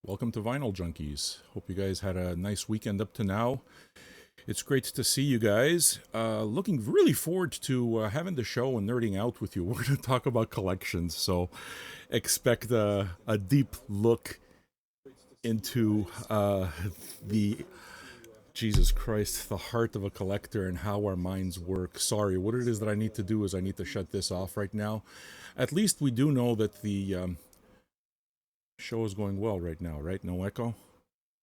Welcome to Vinyl Junkies. Hope you guys had a nice weekend up to now. It's great to see you guys. Looking really forward to having the show and nerding out with you. We're going to talk about collections, so expect a deep look into the Jesus Christ, the heart of a collector and how our minds work. Sorry, what it is that I need to do is I need to shut this off right now. At least we do know that the show is going well right now, right? No echo?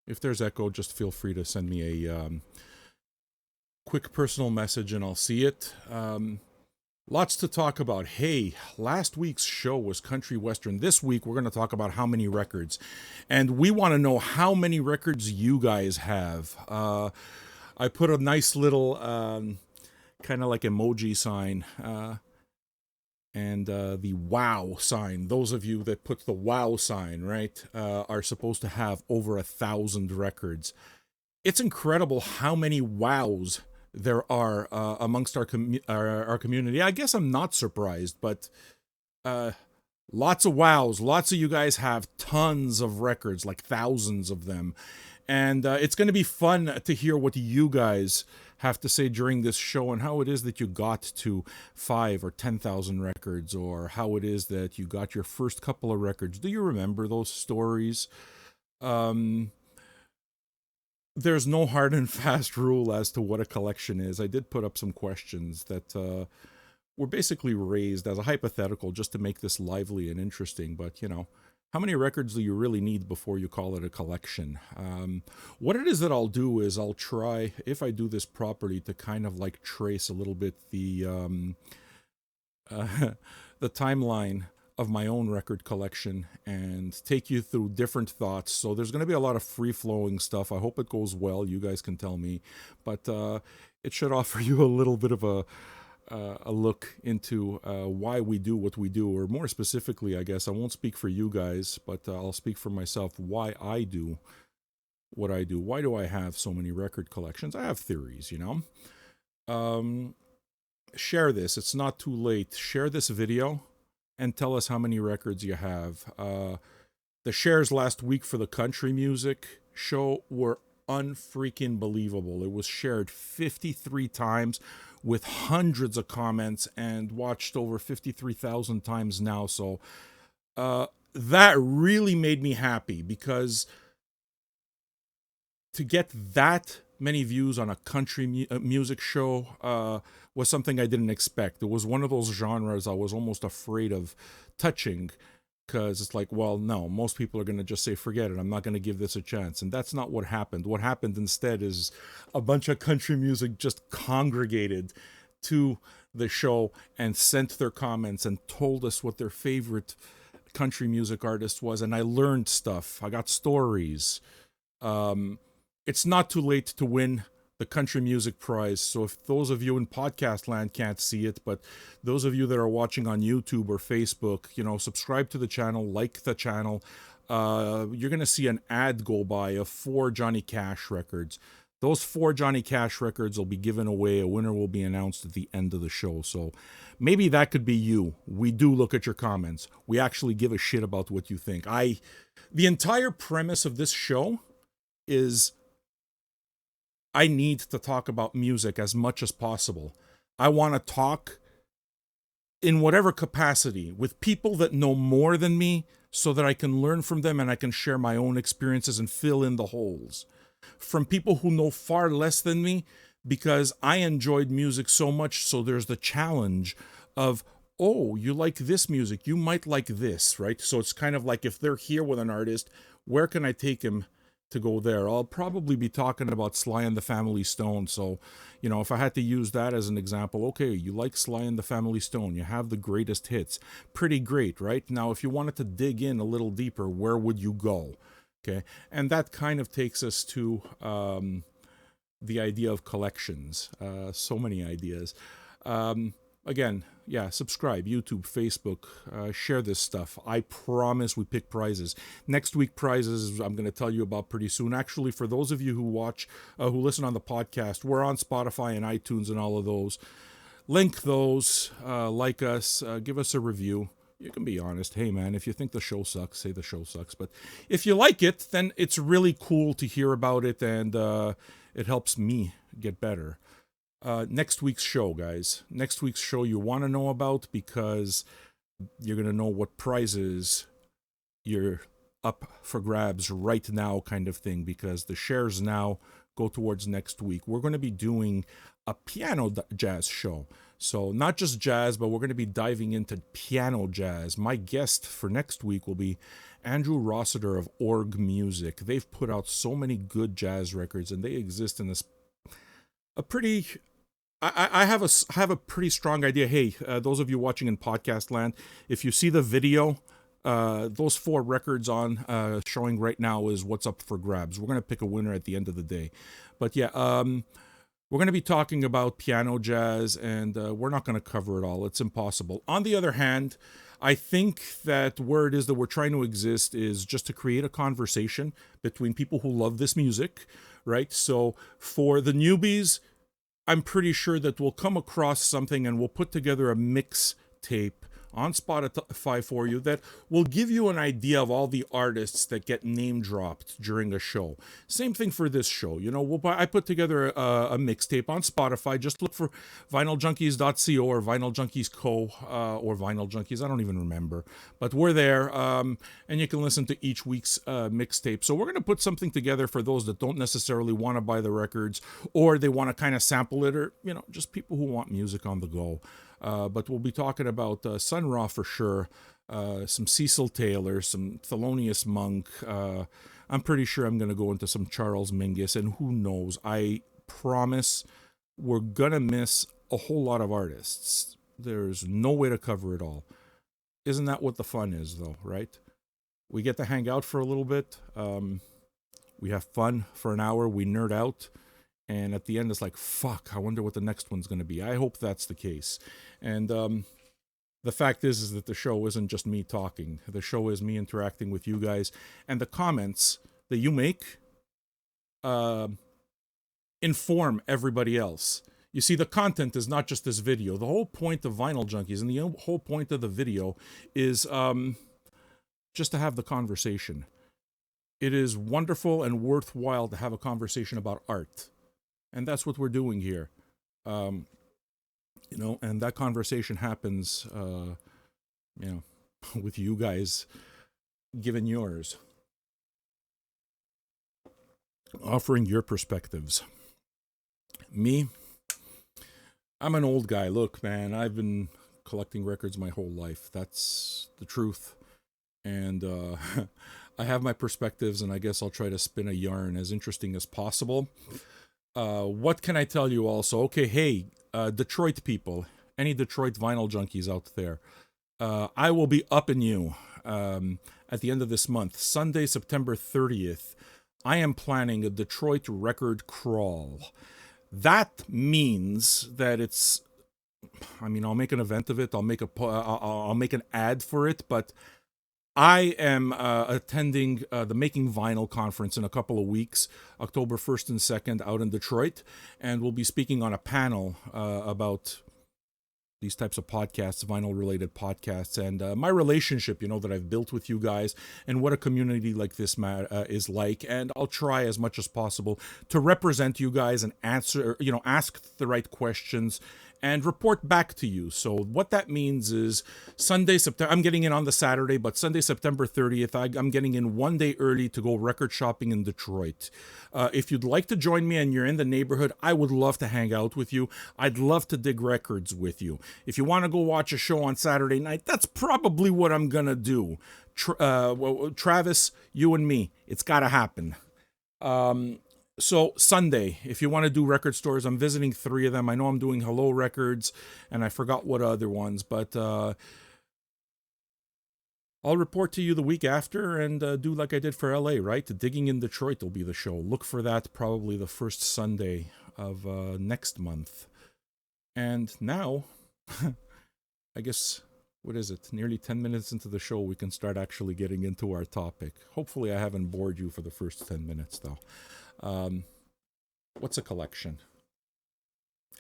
If there's echo, just feel free to send me a quick personal message and I'll see it. Lots to talk about. Hey, last week's show was country western. This week we're going to talk about how many records. And we want to know how many records you guys have. I put a nice little kind of like emoji sign and the wow sign. Those of you that put the wow sign, right, are supposed to have over 1,000 records. It's incredible how many wows there are amongst our community. I guess I'm not surprised, but lots of wows. Lots of you guys have tons of records, like thousands of them. And it's going to be fun to hear what you guys have to say during this show and how it is that you got to 5 or 10,000 records, or how it is that you got your first couple of records. Do you remember those stories? Um, there's no hard and fast rule as to what a collection is. I did put up some questions that were basically raised as a hypothetical just to make this lively and interesting. But, how many records do you really need before you call it a collection? What it is that I'll do is I'll try, if I do this properly, to kind of like trace a little bit the timeline of my own record collection and take you through different thoughts. So there's going to be a lot of free flowing stuff. I hope it goes well. You guys can tell me, but it should offer you a little bit of a look into why we do what we do, or more specifically, I guess I won't speak for you guys, but I'll speak for myself. Why I do what I do. Why do I have so many record collections? I have theories. Um, Share this. It's not too late. Share this video and tell us how many records you have. The shares last week for the country music show were unfreaking believable. It was shared 53 times with hundreds of comments and watched over 53,000 times now. So that really made me happy, because to get that many views on a country music show was something I didn't expect. It was one of those genres I was almost afraid of touching, because it's like, well, no, most people are going to just say, forget it, I'm not going to give this a chance. And that's not what happened. What happened instead is a bunch of country music just congregated to the show and sent their comments and told us what their favorite country music artist was. And I learned stuff. I got stories. It's not too late to win the country music prize. So if those of you in podcast land can't see it, but those of you that are watching on YouTube or Facebook, subscribe to the channel, like the channel. You're going to see an ad go by of 4 Johnny Cash records. Those 4 Johnny Cash records will be given away. A winner will be announced at the end of the show. So maybe that could be you. We do look at your comments. We actually give a shit about what you think. The entire premise of this show is I need to talk about music as much as possible. I want to talk in whatever capacity with people that know more than me, so that I can learn from them and I can share my own experiences and fill in the holes. From people who know far less than me, because I enjoyed music so much, so there's the challenge of, oh, you like this music, you might like this, right? So it's kind of like, if they're here with an artist, where can I take him to go there? I'll probably be talking about Sly and the Family Stone. So, if I had to use that as an example, okay, you like Sly and the Family Stone, you have the greatest hits. Pretty great, right? Now, if you wanted to dig in a little deeper, where would you go? Okay. And that kind of takes us to the idea of collections. So many ideas. Again, yeah, subscribe, YouTube, Facebook, share this stuff. I promise we pick prizes. Next week prizes I'm going to tell you about pretty soon. Actually, for those of you who watch, who listen on the podcast, we're on Spotify and iTunes and all of those. Link those, like us, give us a review. You can be honest. Hey, man, if you think the show sucks, say the show sucks. But if you like it, then it's really cool to hear about it, and it helps me get better. Next week's show, guys. Next week's show you want to know about because you're going to know what prizes you're up for grabs right now, kind of thing, because the shares now go towards next week. We're going to be doing a piano jazz show. So not just jazz, but we're going to be diving into piano jazz. My guest for next week will be Andrew Rossiter of Org Music. They've put out so many good jazz records, and they exist in a pretty... I have a pretty strong idea. Hey, those of you watching in podcast land, if you see the video, those 4 records on showing right now is what's up for grabs. We're going to pick a winner at the end of the day. But yeah, we're going to be talking about piano jazz, and we're not going to cover it all. It's impossible. On the other hand, I think that where it is that we're trying to exist is just to create a conversation between people who love this music, right? So for the newbies, I'm pretty sure that we'll come across something and we'll put together a mix tape on Spotify for you that will give you an idea of all the artists that get name dropped during a show. Same thing for this show. You know, I put together a mixtape on Spotify. Just look for vinyljunkies.co or Vinyl Junkies Co. Or Vinyl Junkies. I don't even remember. But we're there, and you can listen to each week's mixtape. So we're going to put something together for those that don't necessarily want to buy the records, or they want to kind of sample it, or, you know, just people who want music on the go. But we'll be talking about Sun Ra for sure, some Cecil Taylor, some Thelonious Monk. I'm pretty sure I'm going to go into some Charles Mingus, and who knows? I promise we're going to miss a whole lot of artists. There's no way to cover it all. Isn't that what the fun is, though, right? We get to hang out for a little bit. We have fun for an hour. We nerd out. And at the end, it's like, fuck, I wonder what the next one's going to be. I hope that's the case. And the fact is that the show isn't just me talking. The show is me interacting with you guys. And the comments that you make inform everybody else. You see, the content is not just this video. The whole point of Vinyl Junkies and the whole point of the video is just to have the conversation. It is wonderful and worthwhile to have a conversation about art. And that's what we're doing here. You know, and that conversation happens, you know, with you guys giving yours. Offering your perspectives. Me, I'm an old guy. Look, man, I've been collecting records my whole life. That's the truth. And I have my perspectives, and I guess I'll try to spin a yarn as interesting as possible. What can I tell you also? Okay, hey, Detroit people, any Detroit vinyl junkies out there, I will be upping you at the end of this month, Sunday, September 30th. I am planning a Detroit record crawl. That means that it's, I mean, I'll make an event of it. I'll make an ad for it, but I am attending the Making Vinyl conference in a couple of weeks, October 1st and 2nd, out in Detroit, and we'll be speaking on a panel about these types of podcasts, vinyl-related podcasts, and my relationship, you know, that I've built with you guys, and what a community like this is like. And I'll try as much as possible to represent you guys and answer, you know, ask the right questions and report back to you. So what that means is Sunday, September, I'm getting in on the Saturday, but Sunday, September 30th, I'm getting in one day early to go record shopping in Detroit. If you'd like to join me and you're in the neighborhood, I would love to hang out with you. I'd love to dig records with you. If you want to go watch a show on Saturday night, that's probably what I'm going to do. Travis, you and me, it's got to happen. So Sunday, if you want to do record stores, I'm visiting 3 of them. I know I'm doing Hello Records, and I forgot what other ones, but I'll report to you the week after and do like I did for LA, right? Digging in Detroit will be the show. Look for that probably the first Sunday of next month. And now, I guess, what is it? Nearly 10 minutes into the show, we can start actually getting into our topic. Hopefully I haven't bored you for the first 10 minutes, though. What's a collection?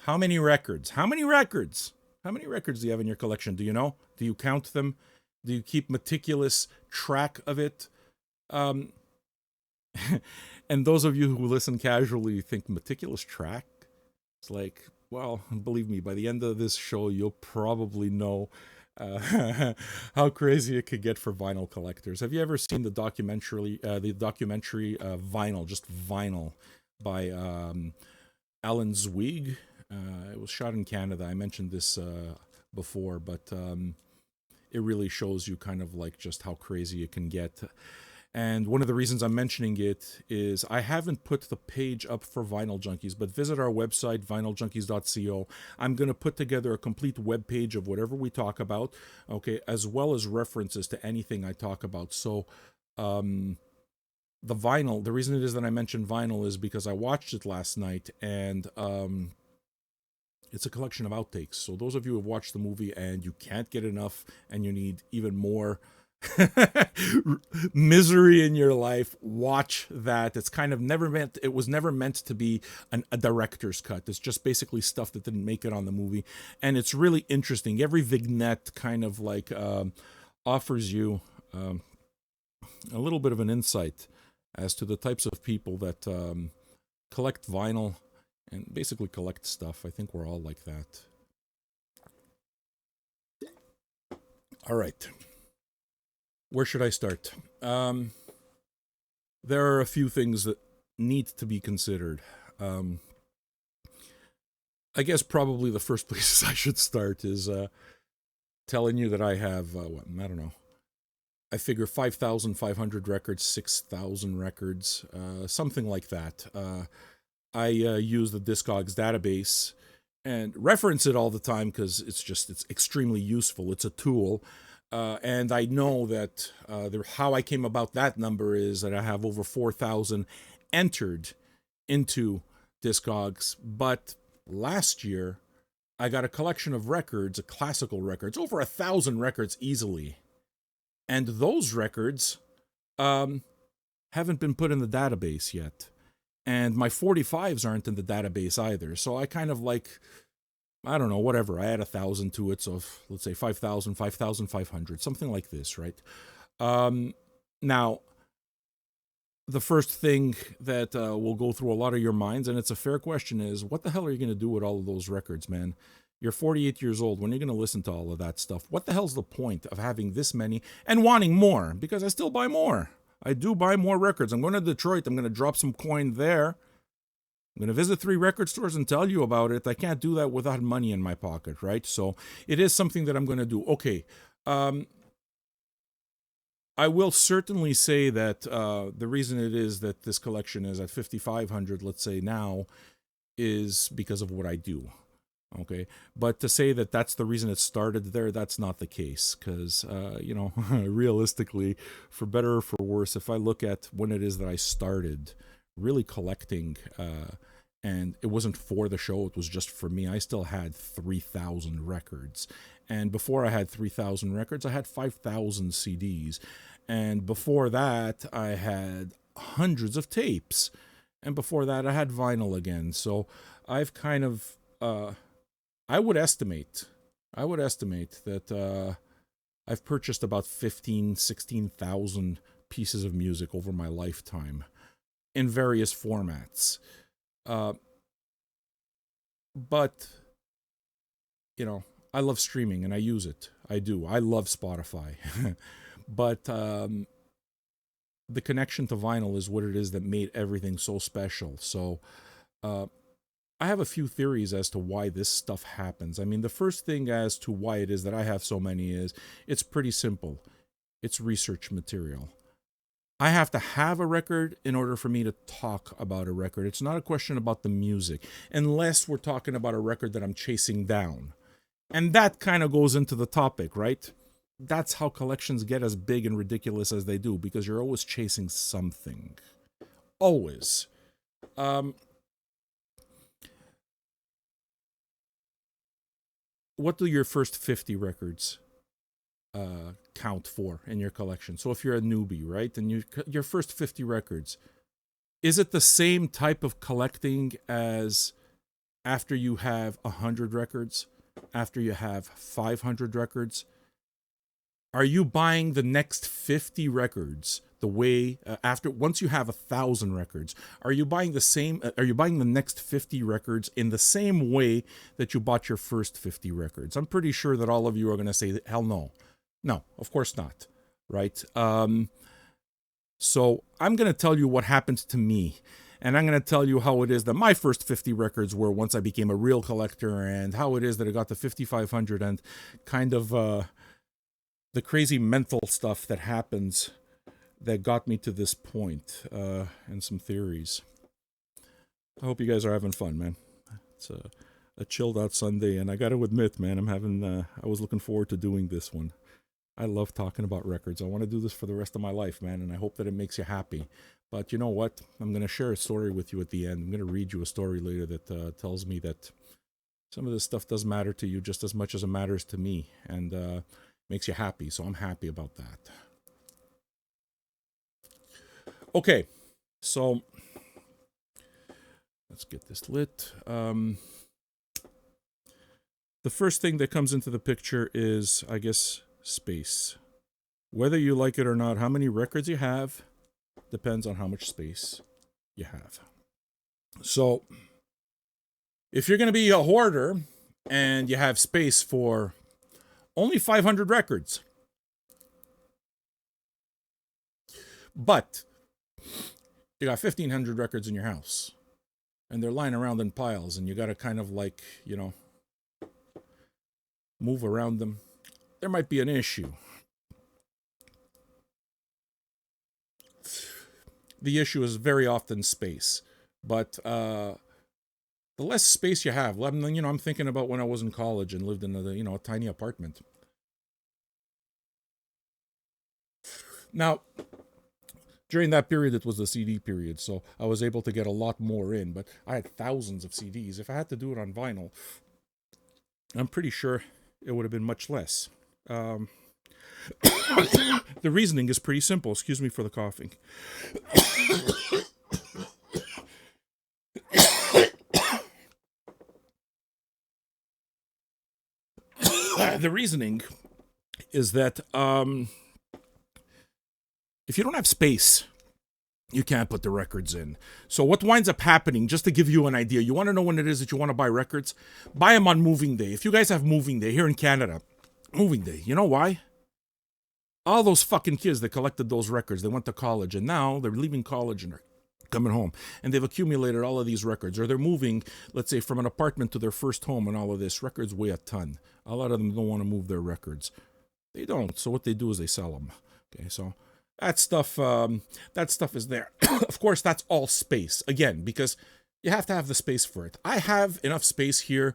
How many records? How many records do you have in your collection? Do you know? Do you count them? Do you keep meticulous track of it? Um, and those of you who listen casually think meticulous track? It's like, well, believe me, by the end of this show, you'll probably know how crazy it could get for vinyl collectors. Have you ever seen the documentary Vinyl, just Vinyl, by Alan Zweig? It was shot in Canada. I mentioned this before, but it really shows you kind of like just how crazy it can get. And one of the reasons I'm mentioning it is I haven't put the page up for Vinyl Junkies, but visit our website, vinyljunkies.co. I'm going to put together a complete web page of whatever we talk about, okay, as well as references to anything I talk about. So the vinyl, the reason it is that I mentioned vinyl is because I watched it last night, and it's a collection of outtakes. So those of you who have watched the movie and you can't get enough and you need even more misery in your life, watch that. It's kind of it was never meant to be a director's cut. It's just basically stuff that didn't make it on the movie, and it's really interesting. Every vignette kind of like offers you a little bit of an insight as to the types of people that collect vinyl and basically collect stuff. I think we're all like that. All right. Where should I start? There are a few things that need to be considered. I guess probably the first place I should start is telling you that I have, I don't know, I figure 5,500 records, 6,000 records, something like that. I use the Discogs database and reference it all the time because it's extremely useful. It's a tool. And I know that how I came about that number is that I have over 4,000 entered into Discogs. But last year, I got a collection of records, classical records, over 1,000 records easily. And those records haven't been put in the database yet. And my 45s aren't in the database either. So I kind of like, I don't know, whatever. I add 1,000 to it. So let's say 5,000, 5,500, something like this, right? Now, the first thing that will go through a lot of your minds, and it's a fair question, is what the hell are you going to do with all of those records, man? You're 48 years old. When are you going to listen to all of that stuff? What the hell's the point of having this many and wanting more? Because I still buy more. I do buy more records. I'm going to Detroit. I'm going to drop some coin there. I'm going to visit 3 record stores and tell you about it. I can't do that without money in my pocket, right? So it is something that I'm going to do. Okay. I will certainly say that the reason it is that this collection is at 5,500, let's say now, is because of what I do. Okay. But to say that that's the reason it started there, that's not the case. Because, realistically, for better or for worse, if I look at when it is that I started really collecting, and it wasn't for the show, it was just for me, I still had 3,000 records. And before I had 3,000 records, I had 5,000 CDs. And before that, I had hundreds of tapes. And before that, I had vinyl again. So I've kind of, I would estimate that I've purchased about 16,000 pieces of music over my lifetime in various formats. But, I love streaming and I use it. I do. I love Spotify. But the connection to vinyl is what it is that made everything so special. So I have a few theories as to why this stuff happens. I mean, the first thing as to why it is that I have so many is it's pretty simple. It's research material. I have to have a record in order for me to talk about a record. It's not a question about the music, unless we're talking about a record that I'm chasing down. And that kind of goes into the topic, right? That's how collections get as big and ridiculous as they do, because you're always chasing something. Always. What do your first 50 records count for in your collection? So if you're a newbie, right, and your first 50 records, is it the same type of collecting as after you have 100 records, after you have 500 records? Are you buying the next 50 records the way once you have 1,000 records? Are you buying the same? Are you buying the next 50 records in the same way that you bought your first 50 records? I'm pretty sure that all of you are going to say, hell no. No, of course not. Right? So I'm going to tell you what happened to me. And I'm going to tell you how it is that my first 50 records were once I became a real collector, and how it is that I got to 5,500, and kind of the crazy mental stuff that happens that got me to this point, and some theories. I hope you guys are having fun, man. It's a chilled out Sunday, and I got to admit, man, I was looking forward to doing this one. I love talking about records. I want to do this for the rest of my life, man, and I hope that it makes you happy. But you know what? I'm going to share a story with you at the end. I'm going to read you a story later that tells me that some of this stuff does matter to you just as much as it matters to me, and makes you happy. So I'm happy about that. Okay, so let's get this lit. The first thing that comes into the picture is, I guess, space. Whether you like it or not, how many records you have depends on how much space you have. So if you're going to be a hoarder and you have space for only 500 records, but you got 1,500 records in your house and they're lying around in piles, and you got to kind of like, move around them, there might be an issue. The issue is very often space, but the less space you have, I'm thinking about when I was in college and lived in a tiny apartment. Now, during that period, it was the CD period, so I was able to get a lot more in, but I had thousands of CDs. If I had to do it on vinyl, I'm pretty sure it would have been much less. The reasoning is pretty simple. Excuse me for the coughing. The reasoning is that if you don't have space, you can't put the records in. So what winds up happening, just to give you an idea, you want to know when it is that you want to buy records? Buy them on moving day. If you guys have moving day here in Canada, moving day, you know why? All those fucking kids that collected those records, they went to college, and now they're leaving college and they're coming home, and they've accumulated all of these records, or they're moving, let's say, from an apartment to their first home, and all of this. Records weigh a ton. A lot of them don't want to move their records. They don't. So what they do is they sell them. Okay, so that stuff is there. Of course, that's all space. Again, because you have to have the space for it. I have enough space here.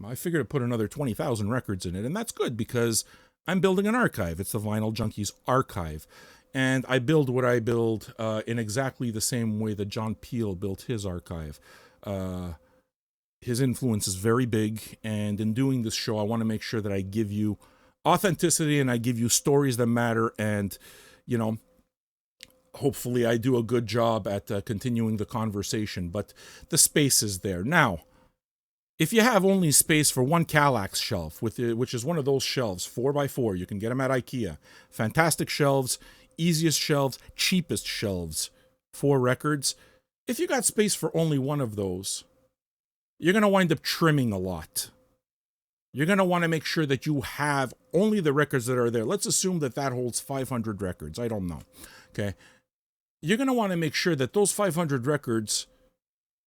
I figured to put another 20,000 records in it, and that's good because I'm building an archive. It's the Vinyl Junkies archive. And I build what I build in exactly the same way that John Peel built his archive. His influence is very big, and in doing this show, I want to make sure that I give you authenticity and I give you stories that matter, and, hopefully I do a good job at continuing the conversation, but the space is there. Now, if you have only space for one Kallax shelf, which is one of those shelves, 4x4, you can get them at IKEA. Fantastic shelves, easiest shelves, cheapest shelves for records. If you got space for only one of those, you're going to wind up trimming a lot. You're going to want to make sure that you have only the records that are there. Let's assume that holds 500 records. I don't know. Okay. You're going to want to make sure that those 500 records,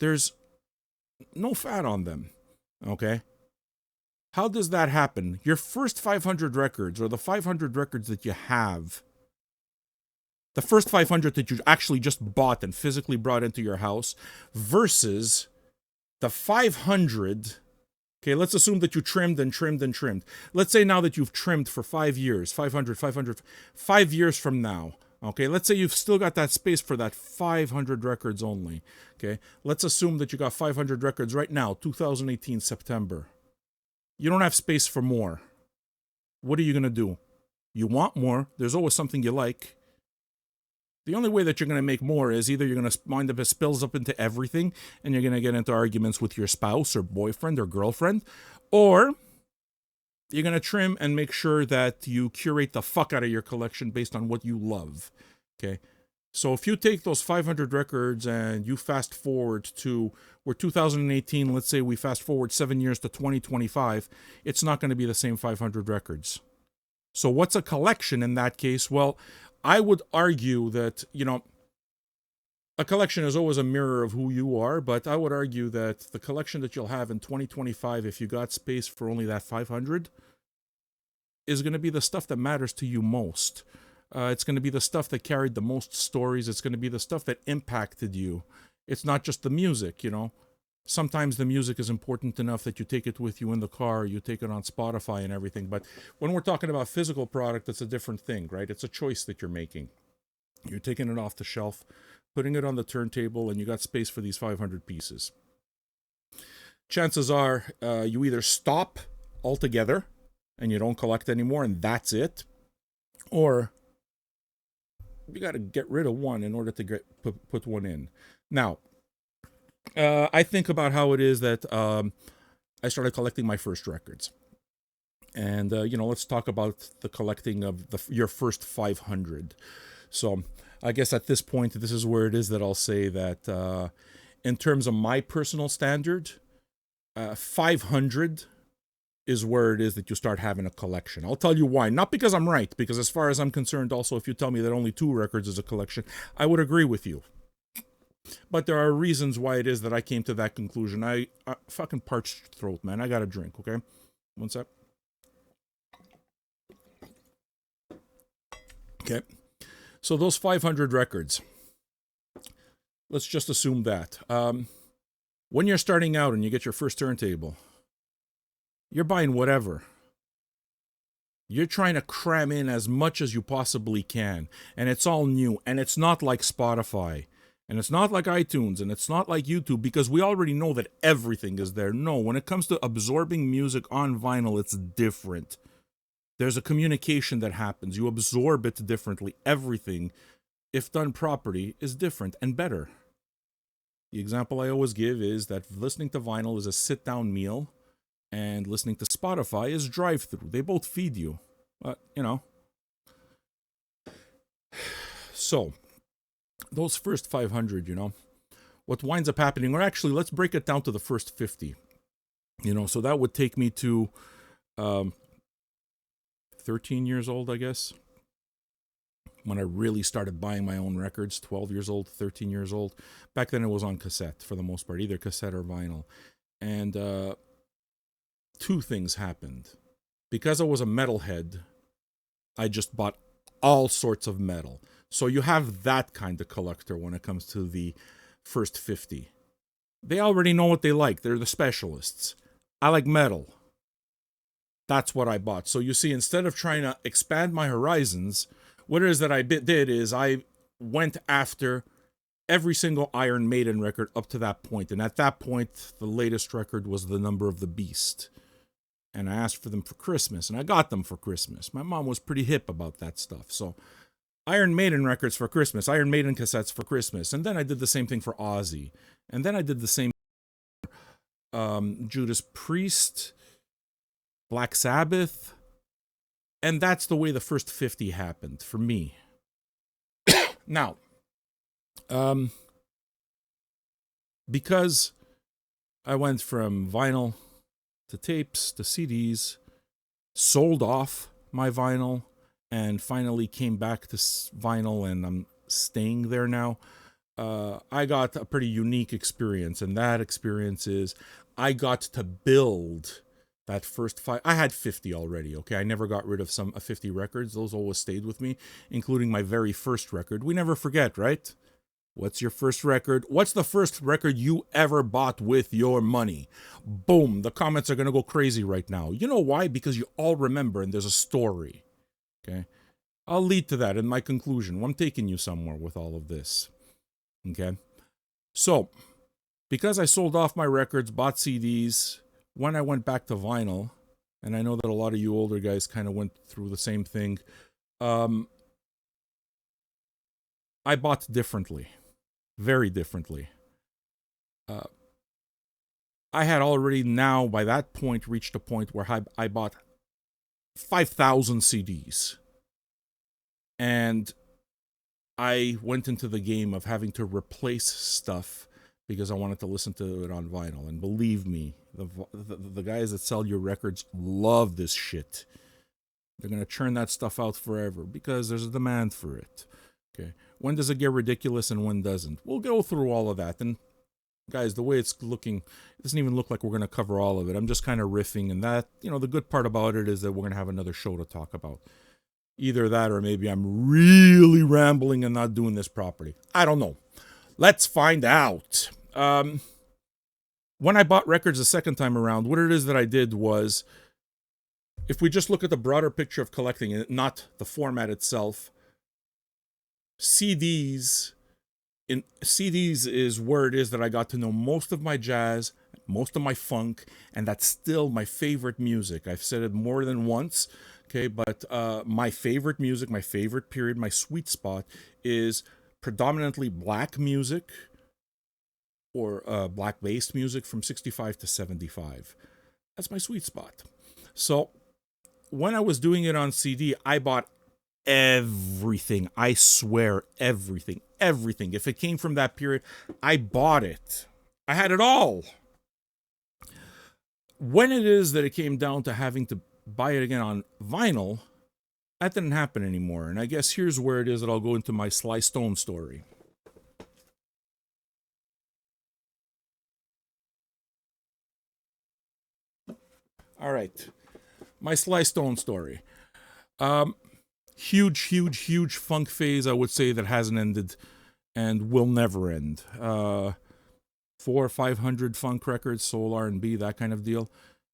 there's no fat on them. Okay. How does that happen? Your first 500 records, or the 500 records that you have, the first 500 that you actually just bought and physically brought into your house, versus the 500. Okay, let's assume that you trimmed and trimmed and trimmed. Let's say now that you've trimmed for 5 years, 500, 5 years from now. Okay, let's say you've still got that space for that 500 records only. Okay, let's assume that you got 500 records right now, 2018, September. You don't have space for more. What are you going to do? You want more. There's always something you like. The only way that you're going to make more is either you're going to wind up, it spills up into everything, and you're going to get into arguments with your spouse or boyfriend or girlfriend, or You're going to trim and make sure that you curate the fuck out of your collection based on what you love. Okay. So if you take those 500 records and you fast forward to, we're 2018, let's say we fast forward 7 years to 2025, it's not going to be the same 500 records. So what's a collection in that case? Well, I would argue that, a collection is always a mirror of who you are, but I would argue that the collection that you'll have in 2025, if you got space for only that 500, is going to be the stuff that matters to you most. It's going to be the stuff that carried the most stories. It's going to be the stuff that impacted you. It's not just the music, Sometimes the music is important enough that you take it with you in the car, you take it on Spotify and everything. But when we're talking about physical product, it's a different thing, right? It's a choice that you're making. You're taking it off the shelf, putting it on the turntable, and you got space for these 500 pieces. Chances are you either stop altogether and you don't collect anymore and that's it, or you got to get rid of one in order to put one in. Now, I think about how it is that I started collecting my first records. And, let's talk about the collecting of your first 500. So I guess at this point, this is where it is that I'll say that in terms of my personal standard, 500 is where it is that you start having a collection. I'll tell you why. Not because I'm right, because as far as I'm concerned, also, if you tell me that only 2 records is a collection, I would agree with you. But there are reasons why it is that I came to that conclusion. I fucking parched throat, man. I got a drink, okay? One sec. Okay. So those 500 records, let's just assume that. When you're starting out and you get your first turntable, you're buying whatever. You're trying to cram in as much as you possibly can. And it's all new. And it's not like Spotify. And it's not like iTunes. And it's not like YouTube. Because we already know that everything is there. No, when it comes to absorbing music on vinyl, it's different. There's a communication that happens. You absorb it differently. Everything, if done properly, is different and better. The example I always give is that listening to vinyl is a sit-down meal. And listening to Spotify is drive-through. They both feed you. But, So, those first 500, what winds up happening, or actually, let's break it down to the first 50. So that would take me to 13 years old, I guess. When I really started buying my own records, 12 years old, 13 years old. Back then it was on cassette, for the most part, either cassette or vinyl. And, 2 things happened. Because I was a metalhead, I just bought all sorts of metal. So you have that kind of collector when it comes to the first 50. They already know what they like. They're the specialists. I like metal. That's what I bought. So you see, instead of trying to expand my horizons, what it is that I did is I went after every single Iron Maiden record up to that point. And at that point, the latest record was The Number of the Beast. And I asked for them for Christmas, and I got them for Christmas. My mom was pretty hip about that stuff. So Iron Maiden records for Christmas, Iron Maiden cassettes for Christmas. And then I did the same thing for Ozzy. And then I did the same Judas Priest, Black Sabbath. And that's the way the first 50 happened for me. Now, because I went from vinyl to tapes to CDs, sold off my vinyl, and finally came back to vinyl, and I'm staying there now. I got a pretty unique experience, and that experience is I got to build that first 5. I had 50 already, okay? I never got rid of some 50 records. Those always stayed with me, including my very first record. We never forget, right? What's your first record? What's the first record you ever bought with your money? Boom. The comments are going to go crazy right now. You know why? Because you all remember and there's a story. Okay? I'll lead to that in my conclusion. I'm taking you somewhere with all of this. Okay? So, because I sold off my records, bought CDs, when I went back to vinyl, and I know that a lot of you older guys kind of went through the same thing, I bought differently. Very differently. I had already now, by that point, reached a point where I bought 5,000 CDs. And I went into the game of having to replace stuff because I wanted to listen to it on vinyl. And believe me, the guys that sell your records love this shit. They're going to churn that stuff out forever because there's a demand for it. Okay. When does it get ridiculous and when doesn't? We'll go through all of that. And guys, the way it's looking, it doesn't even look like we're going to cover all of it. I'm just kind of riffing, and that, the good part about it is that we're going to have another show to talk about. Either that or maybe I'm really rambling and not doing this properly. I don't know. Let's find out. When I bought records the second time around, what it is that I did was, if we just look at the broader picture of collecting it, not the format itself, CDs is where it is that I got to know most of my jazz, most of my funk, and that's still my favorite music. I've said it more than once, okay, but my favorite music, my favorite period, my sweet spot is predominantly black music or black-based music from 65 to 75. That's my sweet spot. So when I was doing it on CD, I bought everything. I swear, everything. If it came from that period, I bought it. I had it all. When it is that it came down to having to buy it again on vinyl, that didn't happen anymore. And I guess here's where it is that I'll go into my Sly Stone story. All right. My Sly Stone story. Huge funk phase, I would say, that hasn't ended and will never end. 400 or 500 funk records, soul R&B, that kind of deal.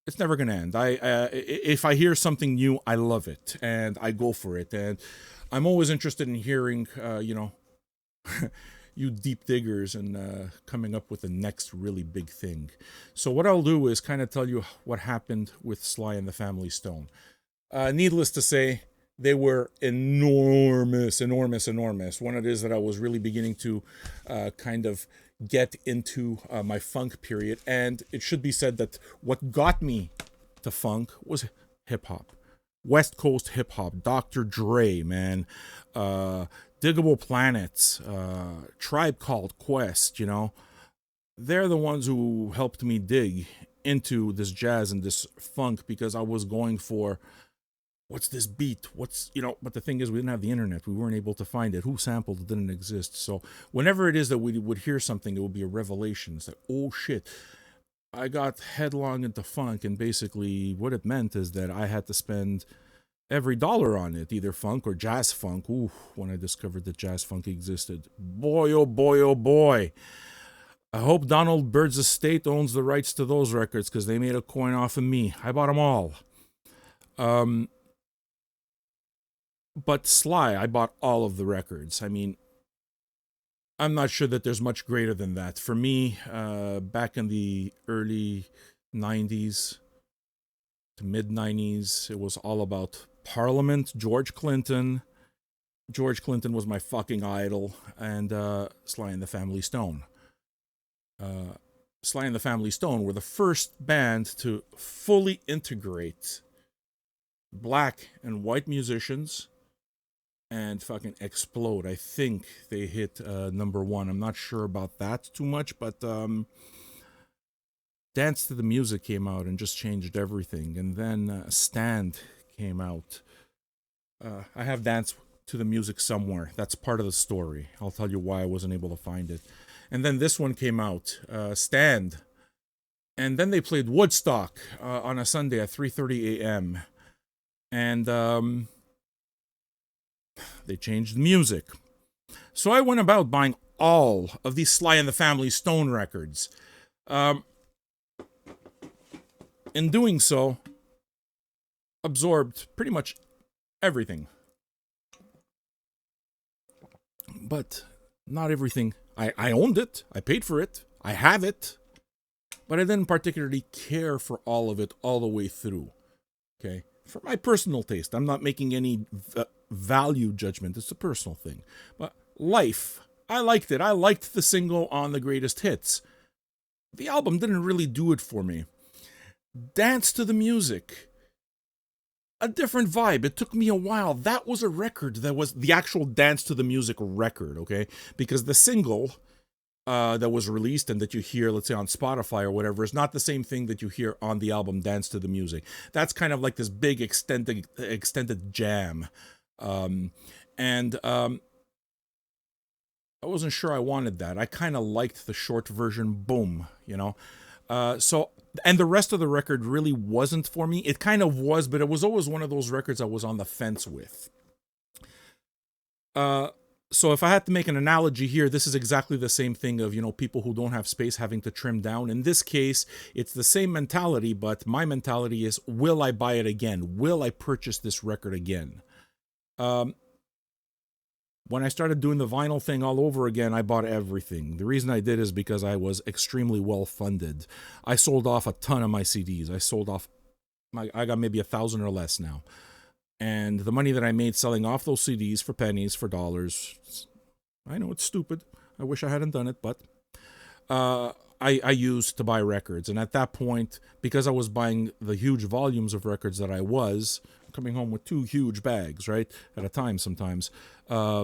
It's never gonna end. If I hear something new, I love it and I go for it. And I'm always interested in hearing, you deep diggers and coming up with the next really big thing. So what I'll do is kind of tell you what happened with Sly and the Family Stone. Needless to say, they were enormous. When it is that I was really beginning to kind of get into my funk period. And it should be said that what got me to funk was hip-hop. West Coast hip-hop. Dr. Dre, man. Diggable Planets. Tribe Called Quest, They're the ones who helped me dig into this jazz and this funk because I was going for... what's this beat? But the thing is, we didn't have the internet. We weren't able to find it. Who sampled it didn't exist. So whenever it is that we would hear something, it would be a revelation. It's like, oh shit, I got headlong into funk. And basically what it meant is that I had to spend every dollar on it, either funk or jazz funk. Ooh, when I discovered that jazz funk existed. Boy, oh boy, oh boy. I hope Donald Byrd's estate owns the rights to those records because they made a coin off of me. I bought them all. But Sly, I bought all of the records. I mean, I'm not sure that there's much greater than that. For me, back in the early 90s to mid-90s, it was all about Parliament, George Clinton. George Clinton was my fucking idol, and Sly and the Family Stone. Sly and the Family Stone were the first band to fully integrate black and white musicians and fucking explode. I think they hit number one. I'm not sure about that too much, but Dance to the Music came out and just changed everything. And then Stand came out. I have Dance to the Music somewhere. That's part of the story. I'll tell you why I wasn't able to find it. And then this one came out, Stand. And then they played Woodstock on a Sunday at 3:30 a.m. And they changed the music. So I went about buying all of these Sly and the Family Stone records. In doing so, absorbed pretty much everything. But not everything. I owned it. I paid for it. I have it. But I didn't particularly care for all of it all the way through. Okay? For my personal taste. I'm not making any value judgment. It's a personal thing. But Life, I liked it. I liked the single on the greatest hits. The album didn't really do it for me. Dance to the Music. a different vibe. It took me a while. That was a record that was the actual dance to the music record, okay? Because the single that was released and that you hear, let's say on Spotify or whatever, is not the same thing that you hear on the album Dance to the Music. That's kind of like this big extended jam. And I wasn't sure I wanted that. I kind of liked the short version, boom, you know? And the rest of the record really wasn't for me. It kind of was, but it was always one of those records I was on the fence with. So if I had to make an analogy here, this is exactly the same thing of, people who don't have space having to trim down. In this case, it's the same mentality, but my mentality is, will I buy it again? Will I purchase this record again? When I started doing the vinyl thing all over again, I bought everything. The reason I did is because I was extremely well funded. I sold off a ton of my CDs. I got maybe 1,000 or less now. And the money that I made selling off those CDs for pennies, for dollars, I know it's stupid. I wish I hadn't done it, but I used to buy records. And at that point, because I was buying the huge volumes of records that I was, coming home with 2 huge bags, right, at a time sometimes, I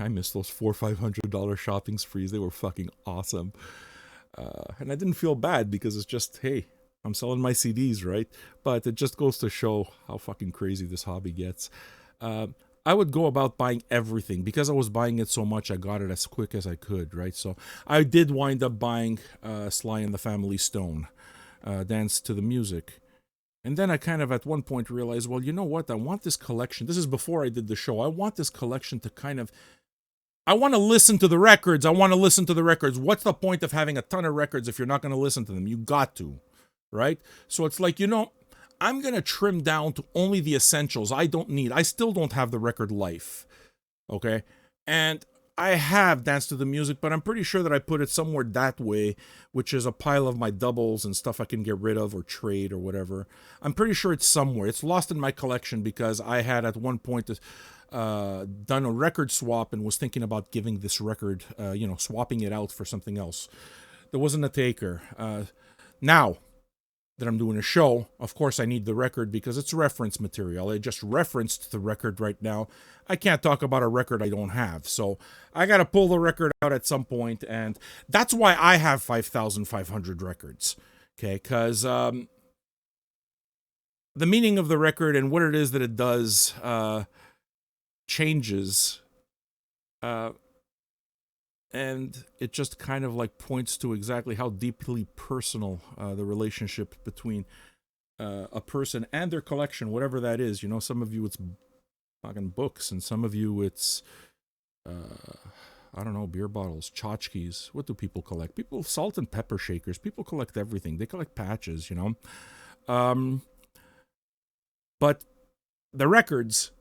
miss those $400 or $500 shopping sprees. They were fucking awesome. And I didn't feel bad because it's just, hey, I'm selling my CDs, right? But it just goes to show how fucking crazy this hobby gets. I would go about buying everything. Because I was buying it so much, I got it as quick as I could, right? So I did wind up buying Sly and the Family Stone, Dance to the Music. And then I kind of at one point realized, well, you know what? I want this collection. This is before I did the show. I want this collection to I want to listen to the records. What's the point of having a ton of records if you're not going to listen to them? You got to, right? So it's like, I'm going to trim down to only the essentials I don't need. I still don't have the record life, okay? And I have Dance to the Music, but I'm pretty sure that I put it somewhere that way, which is a pile of my doubles and stuff I can get rid of or trade or whatever. I'm pretty sure it's somewhere. It's lost in my collection because I had at one point done a record swap and was thinking about giving this record, swapping it out for something else. There wasn't a taker. Now that I'm doing a show, of course I need the record because it's reference material. I just referenced the record right now. I can't talk about a record I don't have. So I got to pull the record out at some point, and that's why I have 5,500 records. Okay, because the meaning of the record and what it is that it does changes. And it just kind of like points to exactly how deeply personal the relationship between a person and their collection, whatever that is. Some of you it's fucking books, and some of you it's, I don't know, beer bottles, tchotchkes. What do people collect? People, salt and pepper shakers. People collect everything. They collect patches, But the records,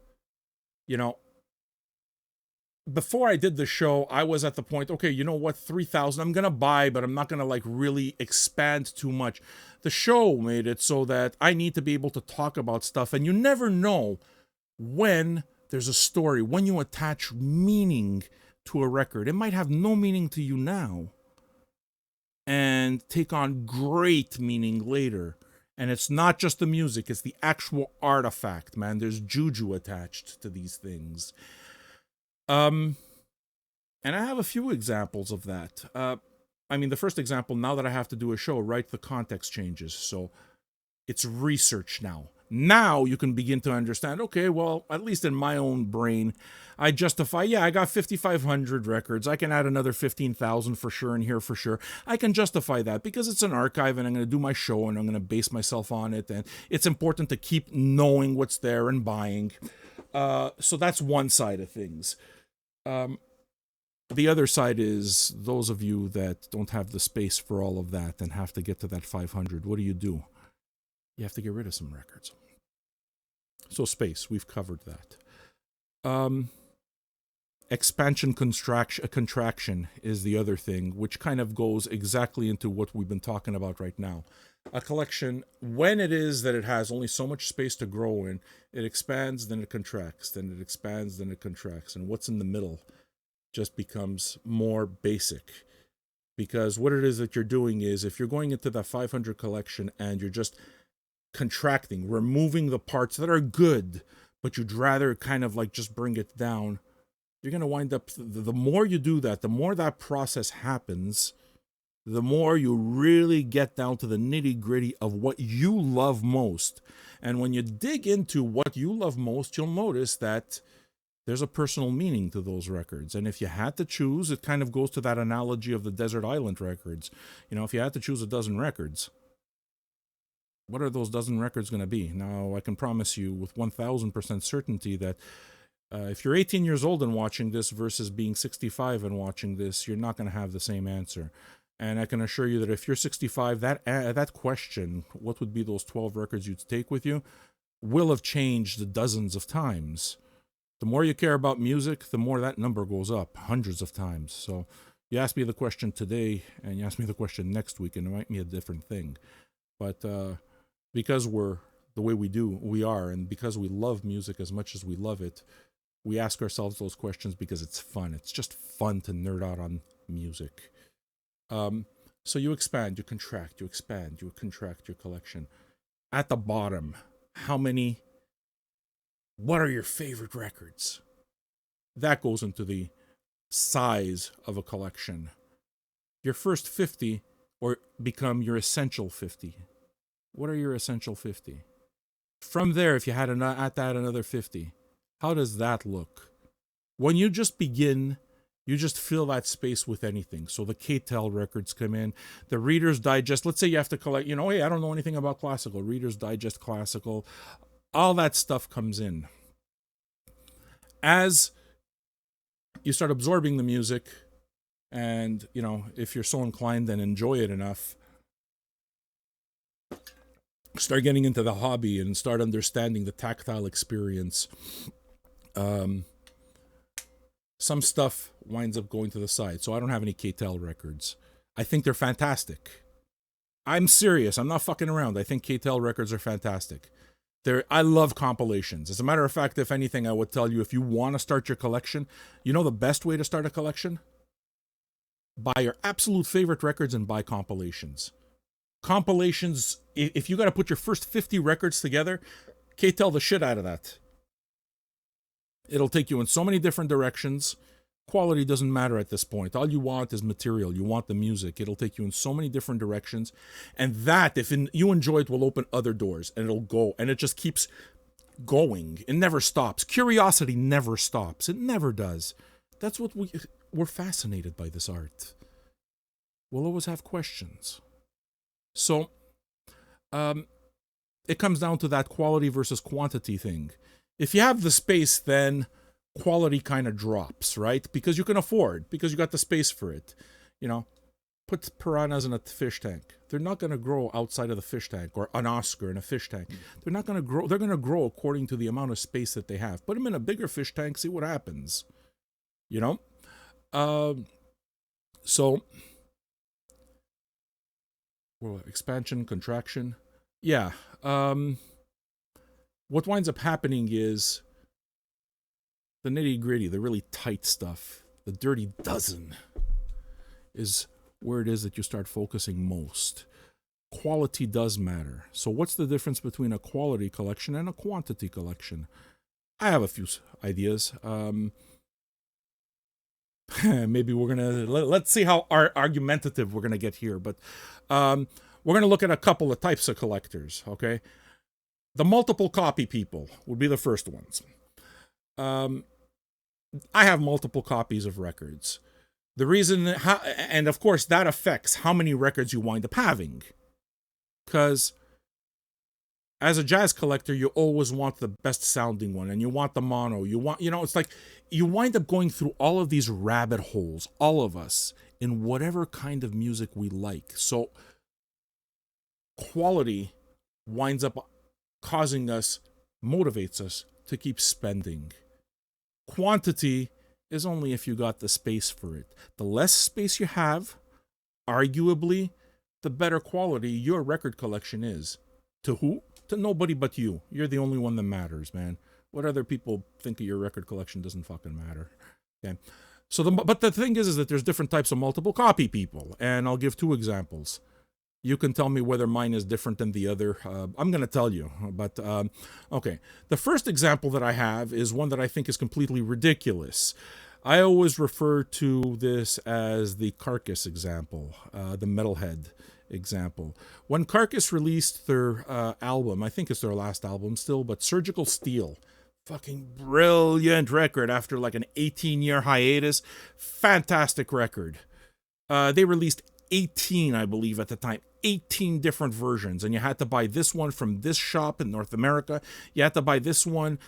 before I did the show, I was at the point, okay, you know what, 3,000 I'm going to buy, but I'm not going to really expand too much. The show made it so that I need to be able to talk about stuff, and you never know when there's a story, when you attach meaning to a record. It might have no meaning to you now and take on great meaning later. And it's not just the music, it's the actual artifact, man. There's juju attached to these things. And I have a few examples of that. The first example, now that I have to do a show, right, the context changes. So it's research now. Now you can begin to understand, okay, well, at least in my own brain, I justify, I got 5,500 records. I can add another 15,000 for sure in here for sure. I can justify that because it's an archive and I'm going to do my show and I'm going to base myself on it. And it's important to keep knowing what's there and buying. So that's one side of things. The other side is those of you that don't have the space for all of that and have to get to that 500. What do? You have to get rid of some records. So space, we've covered that. Expansion contraction is the other thing, which kind of goes exactly into what we've been talking about right now. A collection, when it is that it has only so much space to grow in, it expands, then it contracts, then it expands, then it contracts. And what's in the middle just becomes more basic. Because what it is that you're doing is, if you're going into that 500 collection and you're just contracting, removing the parts that are good, but you'd rather kind of like just bring it down, you're going to wind up, the more you do that, the more that process happens, the more you really get down to the nitty gritty of what you love most. And when you dig into what you love most, you'll notice that there's a personal meaning to those records. And if you had to choose, it kind of goes to that analogy of the desert island records. You know, if you had to choose a dozen records, what are those dozen records going to be? Now, I can promise you with 1000% certainty that if you're 18 years old and watching this versus being 65 and watching this, you're not going to have the same answer. And I can assure you that if you're 65, that question, what would be those 12 records you'd take with you, will have changed dozens of times. The more you care about music, the more that number goes up, hundreds of times. So you ask me the question today, and you ask me the question next week, and it might be a different thing. But because we're the way we are, and because we love music as much as we love it, we ask ourselves those questions because it's fun. It's just fun to nerd out on music. So you expand, you contract, you expand, you contract your collection. At the bottom, what are your favorite records? That goes into the size of a collection. Your first 50 or become your essential 50. What are your essential 50? From there, if you had another 50, how does that look? When you just begin, you just fill that space with anything. So the K-Tel records come in, the Reader's Digest. Let's say you have to collect, hey, I don't know anything about classical. Reader's Digest classical. All that stuff comes in. As you start absorbing the music, and, if you're so inclined and enjoy it enough, start getting into the hobby and start understanding the tactile experience. Some stuff winds up going to the side. So I don't have any K-Tel records. I think they're fantastic. I'm serious. I'm not fucking around. I think K-Tel records are fantastic. I love compilations. As a matter of fact, if anything, I would tell you, if you want to start your collection, the best way to start a collection? Buy your absolute favorite records and buy compilations. Compilations, if you got to put your first 50 records together, K-Tel the shit out of that. It'll take you in so many different directions. Quality doesn't matter at this point. All you want is material. You want the music. It'll take you in so many different directions. And that, if you enjoy it, will open other doors. And it'll go. And it just keeps going. It never stops. Curiosity never stops. It never does. That's what we're fascinated by this art. We'll always have questions. So, it comes down to that quality versus quantity thing. If you have the space, then quality kind of drops, right? Because you can afford, because you got the space for it. Put piranhas in a fish tank. They're not going to grow outside of the fish tank, or an Oscar in a fish tank. They're not going to grow. They're going to grow according to the amount of space that they have. Put them in a bigger fish tank, see what happens. So, expansion, contraction. Yeah. What winds up happening is the nitty-gritty, the really tight stuff, the dirty dozen, is where it is that you start focusing most. Quality does matter. So what's the difference between a quality collection and a quantity collection? I have a few ideas. Maybe we're going to... Let's see how argumentative we're going to get here. But we're going to look at a couple of types of collectors, okay? The multiple copy people would be the first ones. I have multiple copies of records. The reason, and of course that affects how many records you wind up having. Because as a jazz collector, you always want the best sounding one, and you want the mono. It's like you wind up going through all of these rabbit holes, all of us, in whatever kind of music we like. So quality winds up motivates us to keep spending. Quantity is only if you got the space for it. The less space you have, arguably, the better quality your record collection is. To who? To nobody but you. You're the only one that matters, man. What other people think of your record collection doesn't fucking matter. Okay. But the thing is that there's different types of multiple copy people, and I'll give two examples. You can tell me whether mine is different than the other. I'm going to tell you. But, okay. The first example that I have is one that I think is completely ridiculous. I always refer to this as the Carcass example, the Metalhead example. When Carcass released their album, I think it's their last album still, but Surgical Steel, fucking brilliant record after like an 18-year hiatus. Fantastic record. They released 18, I believe, at the time. 18 different versions, and you had to buy this one from this shop in North America. You had to buy this one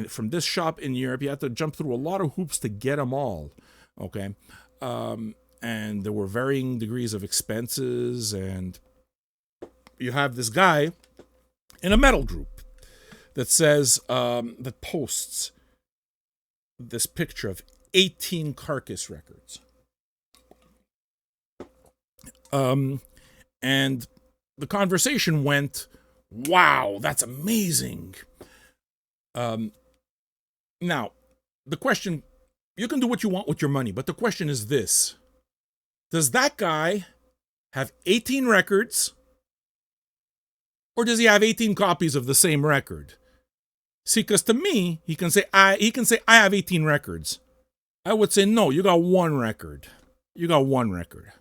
from this shop in Europe. You had to jump through a lot of hoops to get them all. Okay. And there were varying degrees of expenses, and you have this guy in a metal group that says, that posts this picture of 18 Carcass records. And the conversation went, wow, that's amazing. Now, the question, you can do what you want with your money, but the question is this. Does that guy have 18 records, or does he have 18 copies of the same record? See, because to me, he can say I have 18 records. I would say, no, you got one record. You got one record.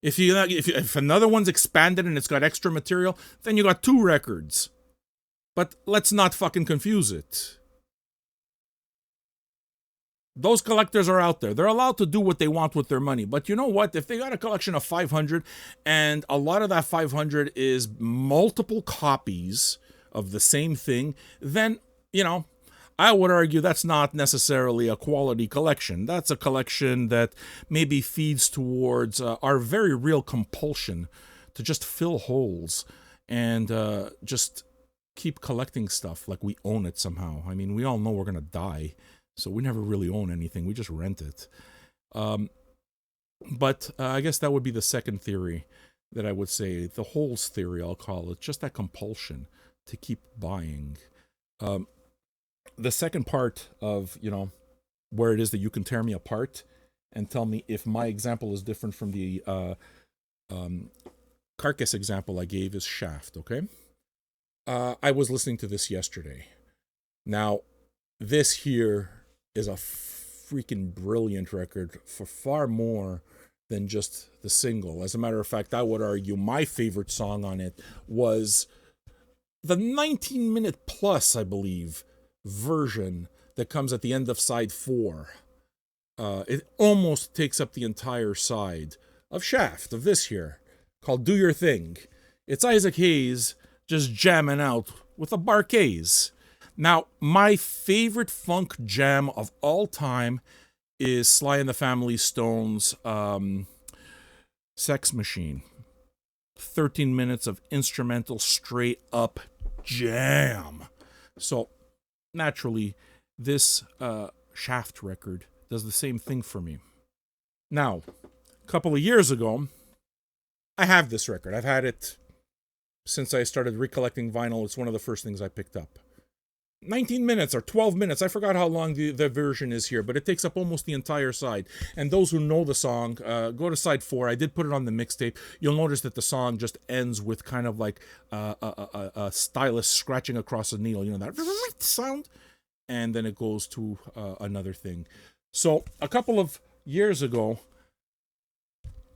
If another one's expanded and it's got extra material, then you got two records. But let's not fucking confuse it. Those collectors are out there. They're allowed to do what they want with their money. But you know what? If they got a collection of 500 and a lot of that 500 is multiple copies of the same thing, then, I would argue that's not necessarily a quality collection. That's a collection that maybe feeds towards our very real compulsion to just fill holes and just keep collecting stuff like we own it somehow. I mean, we all know we're going to die, so we never really own anything. We just rent it. But I guess that would be the second theory that I would say. The holes theory, I'll call it. Just that compulsion to keep buying. The second part of, where it is that you can tear me apart and tell me if my example is different from the Carcass example I gave is Shaft, okay? I was listening to this yesterday. Now, this here is a freaking brilliant record for far more than just the single. As a matter of fact, I would argue my favorite song on it was the 19-minute plus, I believe, version that comes at the end of side 4. It almost takes up the entire side of Shaft, of this here, called Do Your Thing. It's Isaac Hayes just jamming out with a Barkays. Now, my favorite funk jam of all time is Sly and the Family Stone's Sex Machine. 13 minutes of instrumental straight up jam. So, naturally, this Shaft record does the same thing for me. Now, a couple of years ago, I have this record. I've had it since I started recollecting vinyl. It's one of the first things I picked up. 19 minutes or 12 minutes. I forgot how long the version is here, but it takes up almost the entire side. And those who know the song, go to side 4. I did put it on the mixtape. You'll notice that the song just ends with kind of like a stylus scratching across a needle, that sound, and then it goes to another thing. So a couple of years ago,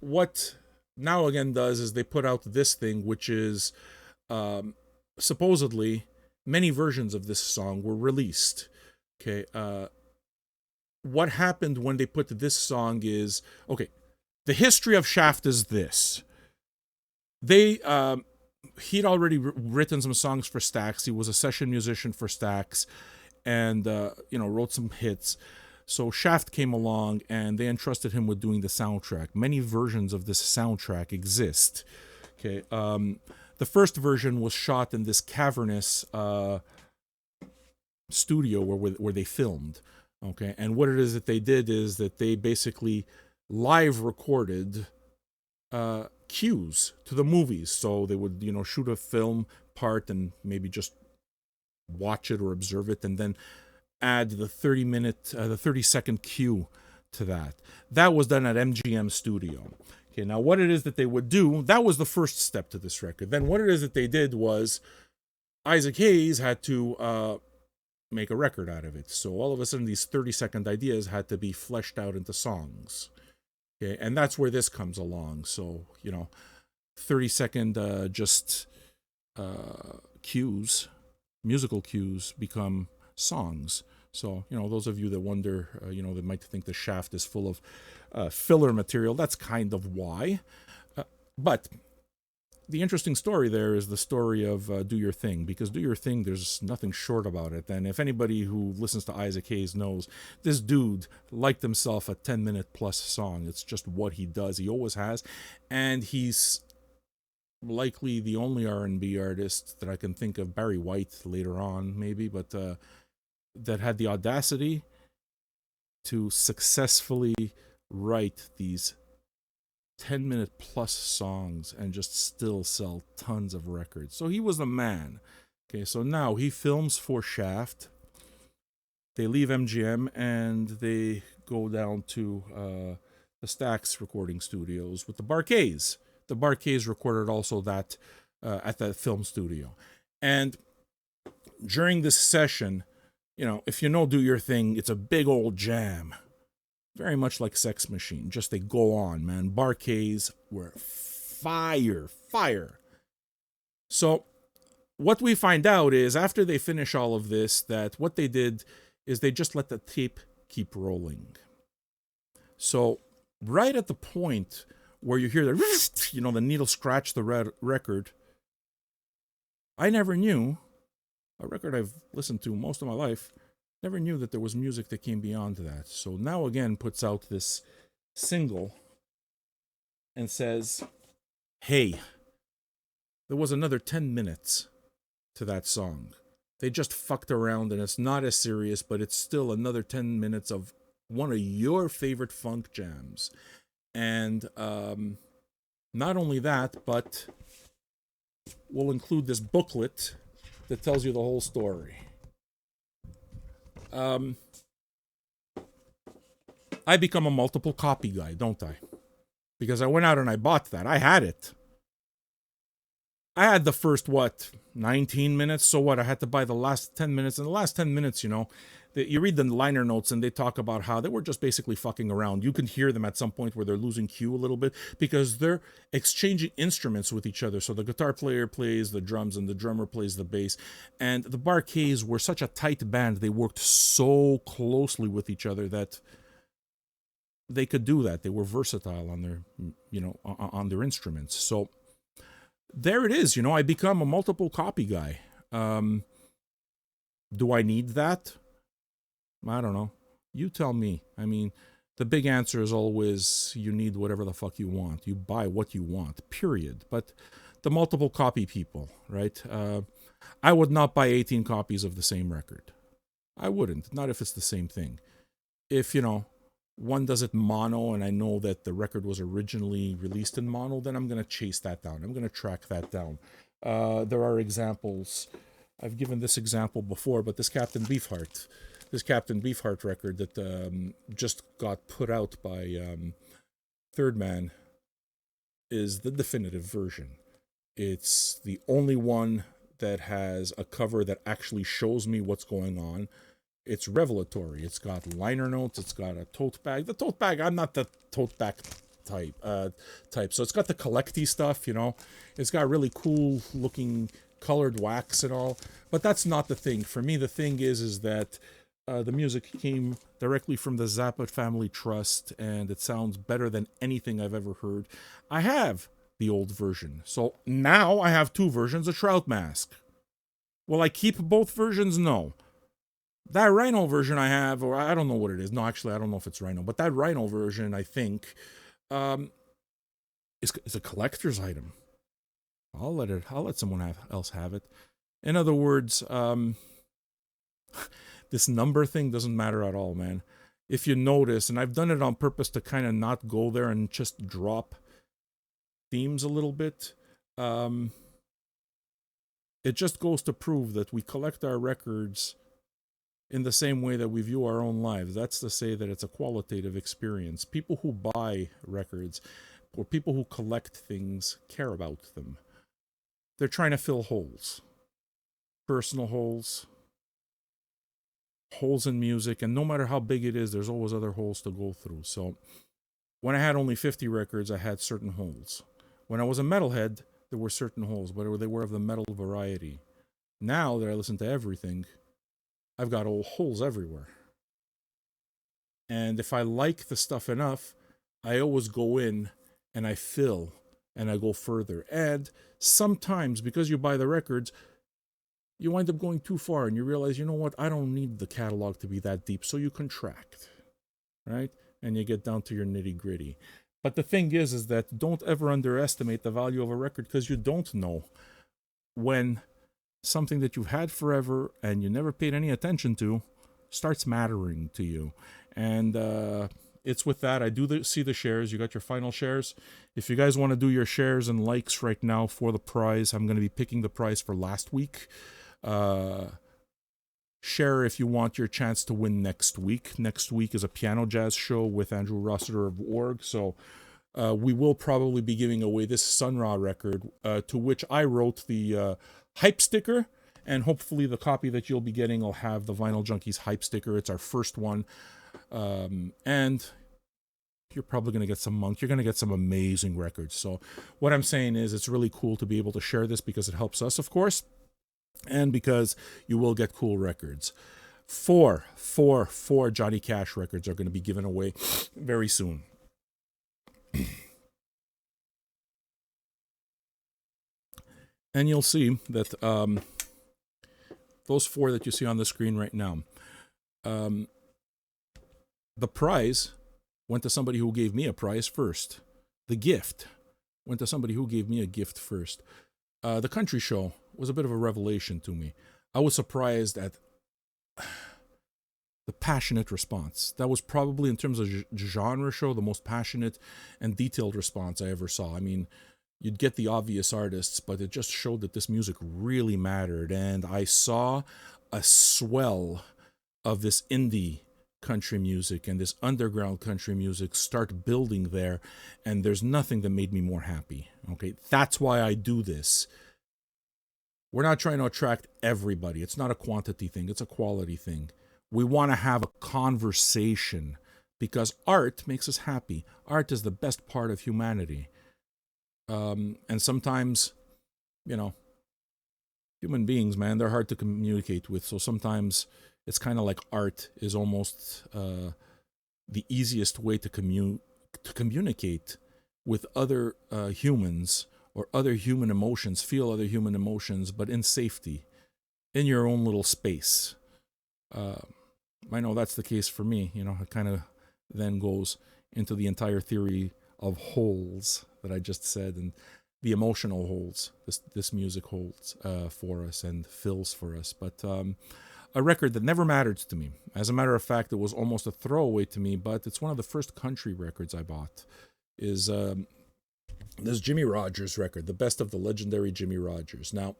what Now Again does is they put out this thing, which is supposedly many versions of this song were released. Okay, what happened when they put this song is, okay, the history of Shaft is this. He'd already written some songs for Stax. He was a session musician for Stax, and wrote some hits. So Shaft came along, and they entrusted him with doing the soundtrack. Many versions of this soundtrack exist. Okay, the first version was shot in this cavernous studio where they filmed. Okay, and what it is that they did is that they basically live recorded cues to the movies. So they would, shoot a film part and maybe just watch it or observe it, and then add the 30-second cue to that. That was done at MGM Studio. Okay, now what it is that they would do, that was the first step to this record. Then what it is that they did was Isaac Hayes had to make a record out of it. So all of a sudden, these 30-second ideas had to be fleshed out into songs. Okay, and that's where this comes along. So, 30-second just cues, musical cues, become songs. So, those of you that wonder, that might think the Shaft is full of filler material, that's kind of why. But the interesting story there is the story of Do Your Thing, because Do Your Thing, there's nothing short about it. And if anybody who listens to Isaac Hayes knows, this dude liked himself a 10-minute plus song. It's just what he does. He always has. And he's likely the only R&B artist that I can think of, Barry White later on maybe, but that had the audacity to successfully write these 10-minute plus songs and just still sell tons of records. So he was the man. Okay, so now he films for Shaft. They leave MGM and they go down to the Stax recording studios with the Barkays. The Barkays recorded also that at the film studio. And during this session, if you know Do Your Thing, it's a big old jam. Very much like Sex Machine. Just they go on, man. Barkays were fire. So what we find out is after they finish all of this, that what they did is they just let the tape keep rolling. So right at the point where you hear the needle scratch the record, I never knew, a record I've listened to most of my life, never knew that there was music that came beyond that. So now again puts out this single and says, hey, there was another 10 minutes to that song. They just fucked around and it's not as serious, but it's still another 10 minutes of one of your favorite funk jams. And not only that, but we'll include this booklet that tells you the whole story. I become a multiple copy guy, don't I? Because I went out and I bought that. I had it. I had the first, 19 minutes? So what? I had to buy the last 10 minutes. And the last 10 minutes, you read the liner notes and they talk about how they were just basically fucking around. You can hear them at some point where they're losing cue a little bit because they're exchanging instruments with each other. So the guitar player plays the drums and the drummer plays the bass. And the Barkays were such a tight band. They worked so closely with each other that they could do that. They were versatile on their, on their instruments. So there it is. I become a multiple copy guy. Do I need that? I don't know. You tell me. I mean, the big answer is always you need whatever the fuck you want. You buy what you want, period. But the multiple copy people, right? I would not buy 18 copies of the same record. I wouldn't. Not if it's the same thing. If, one does it mono and I know that the record was originally released in mono, then I'm going to chase that down. I'm going to track that down. There are examples. I've given this example before, but this Captain Beefheart record that just got put out by Third Man is the definitive version. It's the only one that has a cover that actually shows me what's going on. It's revelatory. It's got liner notes. It's got a tote bag. The tote bag, I'm not the tote bag type. So it's got the collecty stuff, It's got really cool looking colored wax and all. But that's not the thing. For me, the thing is that the music came directly from the Zappa Family Trust, and it sounds better than anything I've ever heard. I have the old version. So now I have two versions of Shroud Mask. Will I keep both versions? No. That Rhino version I have, or I don't know what it is. No, actually, I don't know if it's Rhino. But that Rhino version, I think, is a collector's item. I'll let someone else have it. In other words, this number thing doesn't matter at all, man. If you notice, and I've done it on purpose to kind of not go there and just drop themes a little bit, it just goes to prove that we collect our records in the same way that we view our own lives. That's to say that it's a qualitative experience. People who buy records or people who collect things care about them. They're trying to fill holes, personal holes, holes in music, and no matter how big it is, there's always other holes to go through. So when I had only 50 records, I had certain holes. When I was a metalhead, there were certain holes, but they were of the metal variety. Now that I listen to everything, I've got old holes everywhere. And if I like the stuff enough, I always go in and I fill and I go further. And sometimes, because you buy the records, you wind up going too far and you realize, you know what, I don't need the catalog to be that deep. So you contract, right? And you get down to your nitty gritty. But the thing is that don't ever underestimate the value of a record, because you don't know when something that you've had forever and you never paid any attention to starts mattering to you. And it's with that. I do see the shares. You got your final shares. If you guys want to do your shares and likes right now for the prize, I'm going to be picking the prize for last week. Share if you want your chance to win next week. Next week is a piano jazz show with Andrew Rossiter of Org. So we will probably be giving away this Sun Ra record, to which I wrote the hype sticker. And hopefully the copy that you'll be getting will have the Vinyl Junkies hype sticker. It's our first one. And you're probably going to get some Monk. You're going to get some amazing records. So what I'm saying is it's really cool to be able to share this, because it helps us, of course, and because you will get cool records. Four Johnny Cash records are going to be given away very soon. And you'll see that those 4 that you see on the screen right now, the prize went to somebody who gave me a prize first. The gift went to somebody who gave me a gift first. The country show was a bit of a revelation to me. I was surprised at the passionate response. That was probably, in terms of genre show, the most passionate and detailed response I ever saw. I mean, you'd get the obvious artists, but it just showed that this music really mattered. And I saw a swell of this indie country music and this underground country music start building there. And there's nothing that made me more happy. Okay, that's why I do this. We're not trying to attract everybody. It's not a quantity thing. It's a quality thing. We want to have a conversation, because art makes us happy. Art is the best part of humanity. And sometimes, human beings, man, they're hard to communicate with. So sometimes it's kind of like art is almost the easiest way to communicate with other humans, or other human emotions, feel other human emotions, but in safety, in your own little space. I know that's the case for me. It kind of then goes into the entire theory of holes that I just said, and the emotional holes this music holds for us and fills for us. But a record that never mattered to me. As a matter of fact, it was almost a throwaway to me, but it's one of the first country records I bought, is this Jimmy Rogers record, the best of the legendary Jimmy Rogers. Now,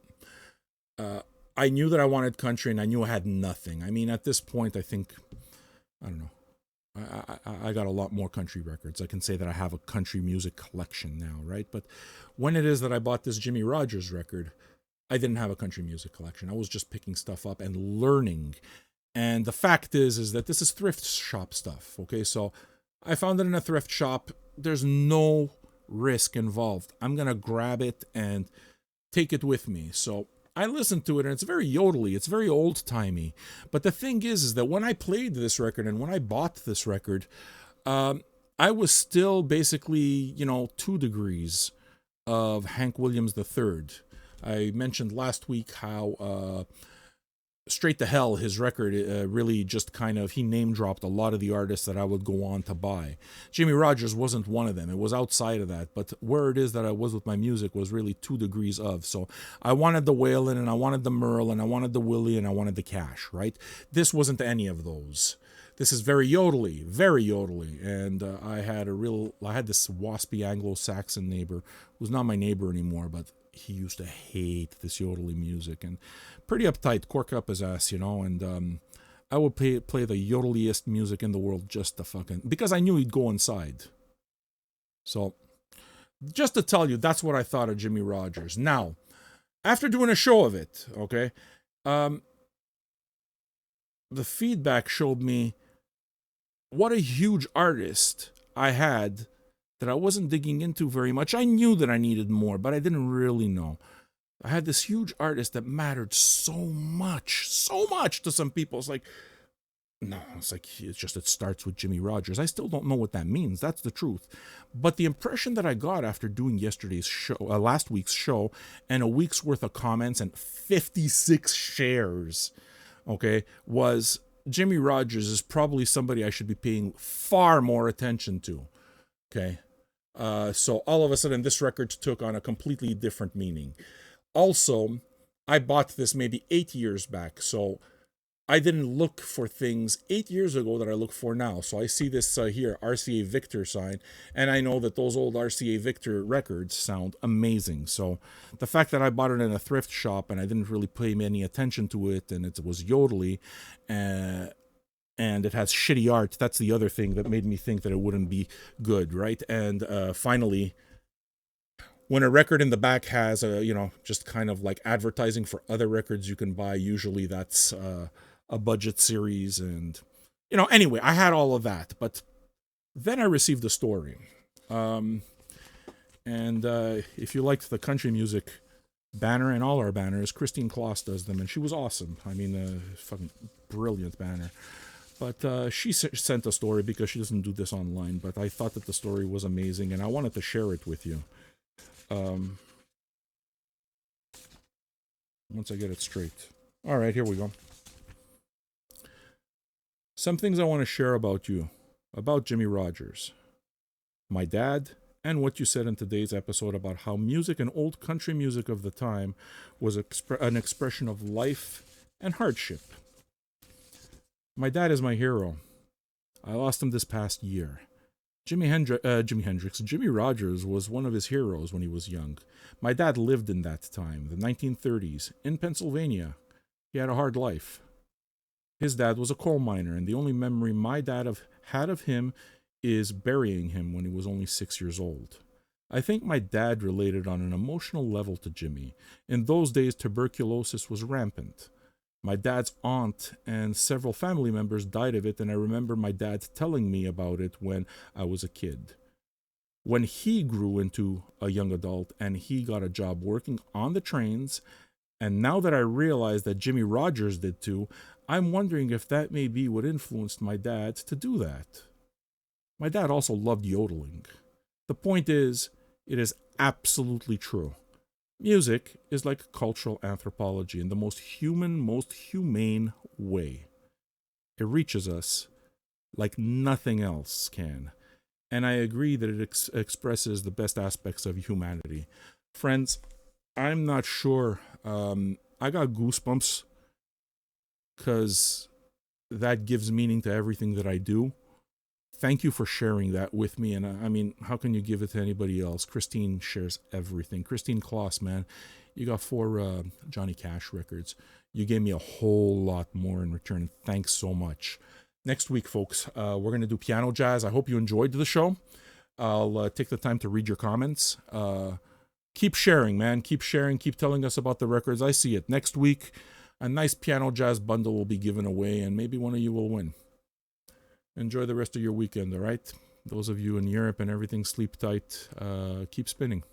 I knew that I wanted country, and I knew I had nothing. I mean, at this point, I think, I don't know, I got a lot more country records. I can say that I have a country music collection now, right? But when it is that I bought this Jimmy Rogers record, I didn't have a country music collection. I was just picking stuff up and learning. And the fact is that this is thrift shop stuff, okay? So I found it in a thrift shop. There's no risk involved. I'm going to grab it and take it with me. So I listened to it, and it's very yodely. It's very old-timey. But the thing is that when I played this record and when I bought this record, I was still basically, 2 degrees of Hank Williams III. I mentioned last week how Straight to Hell, his record, really just kind of, he name-dropped a lot of the artists that I would go on to buy. Jimmy Rogers wasn't one of them. It was outside of that. But where it is that I was with my music was really 2 degrees of. So I wanted the Waylon, and I wanted the Merle, and I wanted the Willie, and I wanted the Cash, right? This wasn't any of those. This is very yodely, and I had this waspy Anglo-Saxon neighbor, who's not my neighbor anymore, but he used to hate this yodely music, and pretty uptight, cork up his ass, and I would play the yodeliest music in the world just to fucking, because I knew he'd go inside. So Just to tell you, that's what I thought of Jimmy Rogers. Now, after doing a show of it, okay, um, the feedback showed me what a huge artist I had that I wasn't digging into very much. I knew that I needed more, but I didn't really know. I had this huge artist that mattered so much to some people. It's like, no, it starts with Jimmy Rogers. I still don't know what that means. That's the truth. But the impression that I got after doing yesterday's show, last week's show, and a week's worth of comments and 56 shares, okay, was Jimmy Rogers is probably somebody I should be paying far more attention to, okay? So all of a sudden, this record took on a completely different meaning. Also, I bought this maybe 8 years back, so I didn't look for things 8 years ago that I look for now. So I see this here, RCA Victor sign, and I know that those old RCA Victor records sound amazing. So the fact that I bought it in a thrift shop and I didn't really pay any attention to it, and it was yodely, and it has shitty art, that's the other thing that made me think that it wouldn't be good, right? And finally, when a record in the back has just kind of like advertising for other records you can buy, usually that's a budget series. And anyway, I had all of that, but then I received the story, and if you liked the country music banner and all our banners, Christine Kloss does them, and she was awesome. I mean, fucking brilliant banner. But she sent a story because she doesn't do this online, but I thought that the story was amazing and I wanted to share it with you. Once I get it straight. All right, here we go. Some things I want to share about you, about Jimmy Rogers, my dad, and what you said in today's episode about how music and old country music of the time was an expression of life and hardship. My dad is my hero. I lost him this past year. Jimmy Rogers was one of his heroes when he was young. My dad lived in that time, the 1930s, in Pennsylvania. He had a hard life. His dad was a coal miner, and the only memory my dad had of him is burying him when he was only 6 years old. I think my dad related on an emotional level to Jimmy. In those days, tuberculosis was rampant. My dad's aunt and several family members died of it, and I remember my dad telling me about it when I was a kid. When he grew into a young adult and he got a job working on the trains, and now that I realize that Jimmy Rogers did too, I'm wondering if that may be what influenced my dad to do that. My dad also loved yodeling. The point is, it is absolutely true. Music is like cultural anthropology in the most human, most humane way. It reaches us like nothing else can. And I agree that it expresses the best aspects of humanity. Friends, I'm not sure. I got goosebumps because that gives meaning to everything that I do. Thank you for sharing that with me. And I mean, how can you give it to anybody else? Christine shares everything. Christine Kloss, man, you got 4 Johnny Cash records. You gave me a whole lot more in return. Thanks so much. Next week, folks, we're going to do piano jazz. I hope you enjoyed the show. I'll take the time to read your comments. Keep sharing, man. Keep sharing. Keep telling us about the records. I see it. Next week, a nice piano jazz bundle will be given away, and maybe one of you will win. Enjoy the rest of your weekend, all right? Those of you in Europe and everything, sleep tight. Keep spinning.